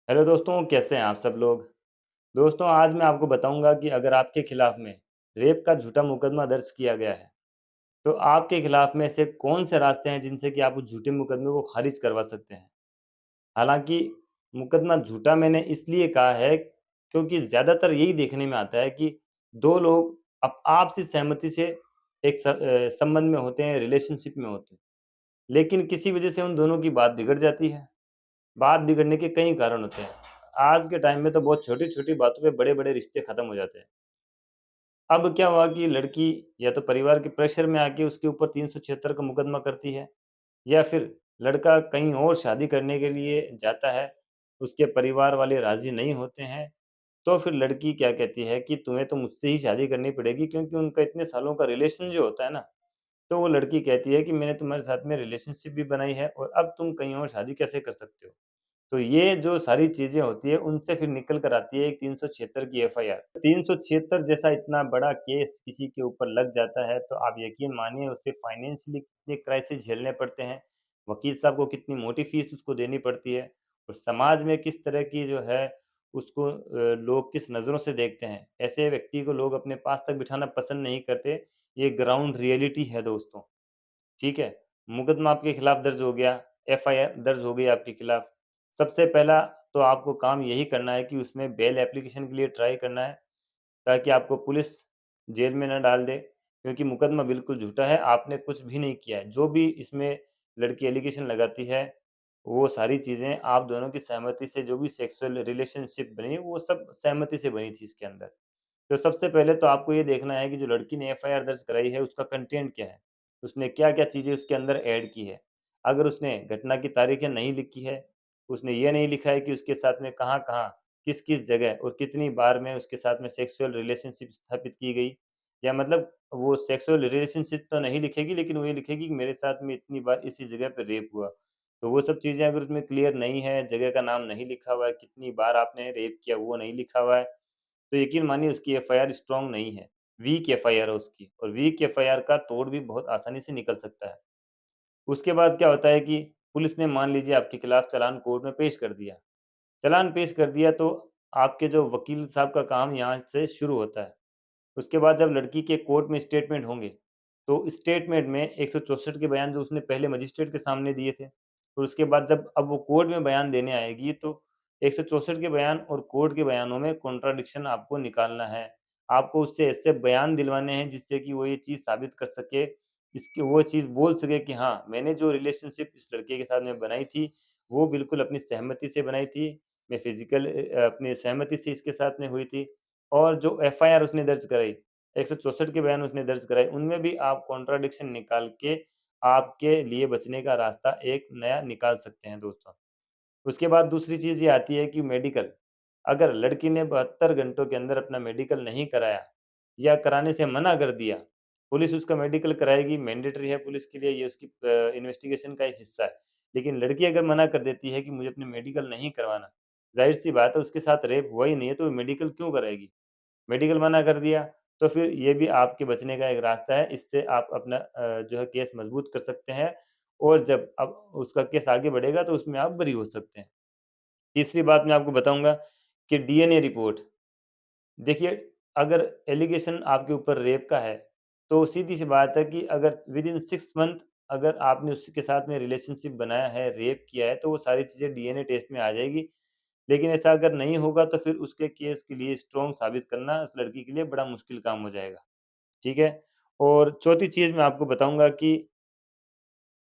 Hello दोस्तों, कैसे हैं आप सब लोग? दोस्तों, आज मैं आपको बताऊंगा कि अगर आपके खिलाफ में रेप का झूठा मुकदमा दर्ज किया गया है, तो आपके खिलाफ में ऐसे कौन से रास्ते हैं जिनसे कि आप उस झूठे मुकदमे को खारिज करवा सकते हैं। हालांकि मुकदमा झूठा मैंने इसलिए कहा है क्योंकि ज़्यादातर यही देखने में आता है कि दो लोग आपसी सहमति से एक संबंध में होते हैं, रिलेशनशिप में होते हैं, लेकिन किसी वजह से उन दोनों की बात बिगड़ जाती है। बात बिगड़ने के कई कारण होते हैं। आज के टाइम में तो बहुत छोटी-छोटी बातों पे बड़े-बड़े रिश्ते खत्म हो जाते हैं। अब क्या हुआ कि लड़की या तो परिवार के प्रेशर में आके उसके ऊपर 376 का मुकदमा करती है, या फिर लड़का कहीं और शादी करने के लिए जाता है, उसके परिवार वाले राज़ी नहीं होते हैं, तो फिर लड़की क्या कहती है कि तुम्हें तो मुझसे ही शादी करनी पड़ेगी, क्योंकि उनका इतने सालों का रिलेशन जो होता है ना, तो वो लड़की कहती है कि मैंने तुम्हारे साथ में रिलेशनशिप भी बनाई है और अब तुम कहीं और शादी कैसे कर सकते हो? तो ये जो सारी चीज़ें होती हैं, उनसे फिर निकल कर आती है एक 376 की एफआईआर। 376 जैसा इतना बड़ा केस किसी के ऊपर लग जाता है, तो आप यकीन मानिए उसे फाइनेंशियली कितने क्राइसिस झेलने पड़ते हैं, वकील साहब को कितनी मोटी फीस उसको देनी पड़ती है, और समाज में किस तरह की जो है उसको लोग किस नज़रों से देखते हैं। ऐसे व्यक्ति को लोग अपने पास तक बिठाना पसंद नहीं करते, ये ग्राउंड रियलिटी है दोस्तों। ठीक है? मुकदमा आपके खिलाफ दर्ज हो गया, एफआईआर दर्ज हो गई आपके खिलाफ। सबसे पहला तो आपको काम यही करना है कि उसमें बेल एप्लीकेशन के लिए ट्राई करना है, ताकि आपको पुलिस जेल में ना डाल दे, क्योंकि मुकदमा बिल्कुल झूठा है, आपने कुछ भी नहीं किया है। जो भी इसमें लड़की एलिगेशन लगाती है, वो सारी चीज़ें आप दोनों की सहमति से जो भी सेक्सुअल रिलेशनशिप बनी, वो सब सहमति से बनी थी इसके अंदर। तो सबसे पहले तो आपको ये देखना है कि जो लड़की ने एफआईआर दर्ज कराई है, उसका कंटेंट क्या है? उसने क्या-क्या चीज़ें उसके अंदर ऐड की है? अगर उसने घटना की तारीखें नहीं लिखी है, उसने ये नहीं लिखा है कि उसके साथ में कहाँ-कहाँ, किस-किस जगह और कितनी बार में उसके साथ में सेक्सुअल रिलेशनशिप स्थापित की गई, या मतलब वो सेक्सुअल रिलेशनशिप तो नहीं लिखेगी, लेकिन वो ये लिखेगी कि मेरे साथ में इतनी बार इसी जगह पे रेप हुआ। तो वो सब चीज़ें अगर उसमें क्लियर नहीं है, जगह का नाम नहीं लिखा हुआ है, कितनी बार आपने रेप किया वो नहीं लिखा हुआ है, तो यकीन मानिए उसकी एफआईआर स्ट्रॉन्ग नहीं है, वीक एफआईआर है उसकी, और वीक एफआईआर का तोड़ भी बहुत आसानी से निकल सकता है। उसके बाद क्या होता है कि पुलिस ने मान लीजिए आपके खिलाफ चालान कोर्ट में पेश कर दिया। चालान पेश कर दिया तो आपके जो वकील साहब का काम यहाँ से शुरू होता है। उसके बाद जब लड़की के कोर्ट में स्टेटमेंट होंगे, तो स्टेटमेंट में 164 के बयान जो उसने पहले मजिस्ट्रेट के सामने दिए थे, और उसके बाद जब अब वो कोर्ट में बयान देने आएगी, तो 164 के बयान और कोर्ट के बयानों में कॉन्ट्राडिक्शन आपको निकालना है। आपको उससे ऐसे बयान दिलवाने हैं जिससे कि वो ये चीज़ साबित कर सके, इसकी वो चीज़ बोल सके कि हाँ, मैंने जो रिलेशनशिप इस लड़के के साथ में बनाई थी, वो बिल्कुल अपनी सहमति से बनाई थी। मैं फिज़िकल अपनी सहमति से इसके साथ में हुई थी, और जो एफआईआर उसने दर्ज कराई, 164 के बयान उसने दर्ज कराए, उनमें भी आप कॉन्ट्राडिक्शन निकाल के आपके लिए बचने का रास्ता एक नया निकाल सकते हैं दोस्तों। उसके बाद दूसरी चीज़ ये आती है कि मेडिकल, अगर लड़की ने 72 घंटों के अंदर अपना मेडिकल नहीं कराया या कराने से मना कर दिया, पुलिस उसका मेडिकल कराएगी, मैंडेटरी है पुलिस के लिए, ये उसकी इन्वेस्टिगेशन का एक हिस्सा है। लेकिन लड़की अगर मना कर देती है कि मुझे अपने मेडिकल नहीं करवाना, ज़ाहिर-सी बात है उसके साथ रेप हुआ ही नहीं है, तो मेडिकल क्यों कराएगी? मेडिकल मना कर दिया, तो फिर ये भी आपके बचने का एक रास्ता है, इससे आप अपना जो है केस मज़बूत कर सकते हैं, और जब अब उसका केस आगे बढ़ेगा तो उसमें आप बरी हो सकते हैं। तीसरी बात मैं आपको बताऊँगा कि डीएनए रिपोर्ट, देखिए, अगर एलिगेशन आपके ऊपर रेप का है, तो सीधी-सी बात है कि अगर विदिन 6 मंथ अगर आपने उसके साथ में रिलेशनशिप बनाया है, रेप किया है, तो वो सारी चीज़ें डीएनए टेस्ट में आ जाएगी। लेकिन ऐसा अगर नहीं होगा तो फिर उसके केस के लिए स्ट्रॉन्ग साबित करना उस लड़की के लिए बड़ा मुश्किल काम हो जाएगा, ठीक है? और चौथी चीज़ मैं आपको बताऊँगा कि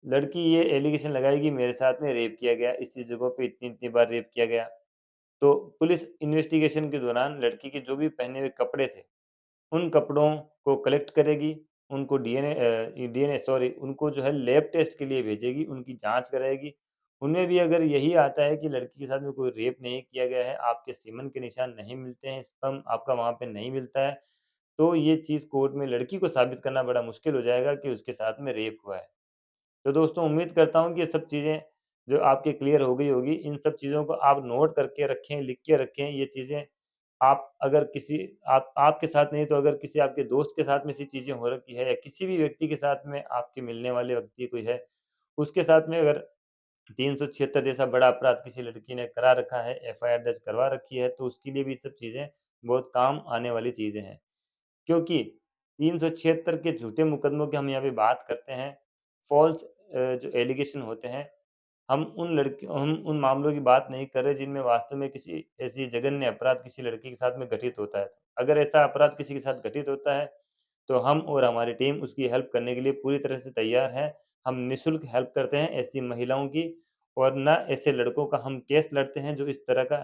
लड़की ये एलिगेशन लगाएगी मेरे साथ में रेप किया गया, इसी जगहों पे इतनी-इतनी बार रेप किया गया। तो पुलिस इन्वेस्टिगेशन के दौरान लड़की के जो भी पहने हुए कपड़े थे, उन कपड़ों को कलेक्ट करेगी, उनको डीएनए सॉरी उनको जो है लैब टेस्ट के लिए भेजेगी, उनकी जाँच कराएगी। उनमें भी अगर यही आता है कि लड़की के साथ में कोई रेप नहीं किया गया है, आपके सीमन के निशान नहीं मिलते हैं, स्पर्म आपका वहाँ पे नहीं मिलता है, तो ये चीज़ कोर्ट में लड़की को साबित करना बड़ा मुश्किल हो जाएगा कि उसके साथ में रेप हुआ है। तो दोस्तों उम्मीद करता हूँ कि ये सब चीज़ें जो आपकी क्लियर हो गई होगी, इन सब चीज़ों को आप नोट करके रखें, लिख के रखें, ये चीज़ें आप अगर किसी आप आपके साथ नहीं तो अगर किसी आपके दोस्त के साथ में ऐसी चीज़ें हो रखी है, या किसी भी व्यक्ति के साथ में आपके मिलने वाले व्यक्ति कोई है, उसके साथ में अगर 376 जैसा बड़ा अपराध किसी लड़की ने करा रखा है, एफआईआर दर्ज करवा रखी है, तो उसके लिए भी ये सब चीज़ें बहुत काम आने वाली चीज़ें हैं। क्योंकि 376 के झूठे मुकदमों की हम यहाँ पे बात करते हैं, फ़ॉल्स जो एलिगेशन होते हैं, हम उन मामलों की बात नहीं कर रहे जिनमें वास्तव में किसी ऐसी जघन्य अपराध किसी लड़की के साथ में घटित होता है। अगर ऐसा अपराध किसी के साथ घटित होता है, तो हम और हमारी टीम उसकी हेल्प करने के लिए पूरी तरह से तैयार हैं। हम निःशुल्क हेल्प करते हैं ऐसी महिलाओं की और ना ऐसे लड़कों का हम केस लड़ते हैं जो इस तरह का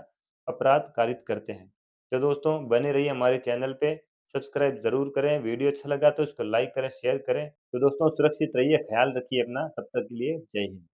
अपराध कारित करते हैं। तो दोस्तों बने रहिए हमारे चैनल पे, सब्सक्राइब ज़रूर करें, वीडियो अच्छा लगा तो इसको लाइक करें, शेयर करें। तो दोस्तों सुरक्षित रहिए, ख़्याल रखिए अपना, तब तक के लिए जय हिंद।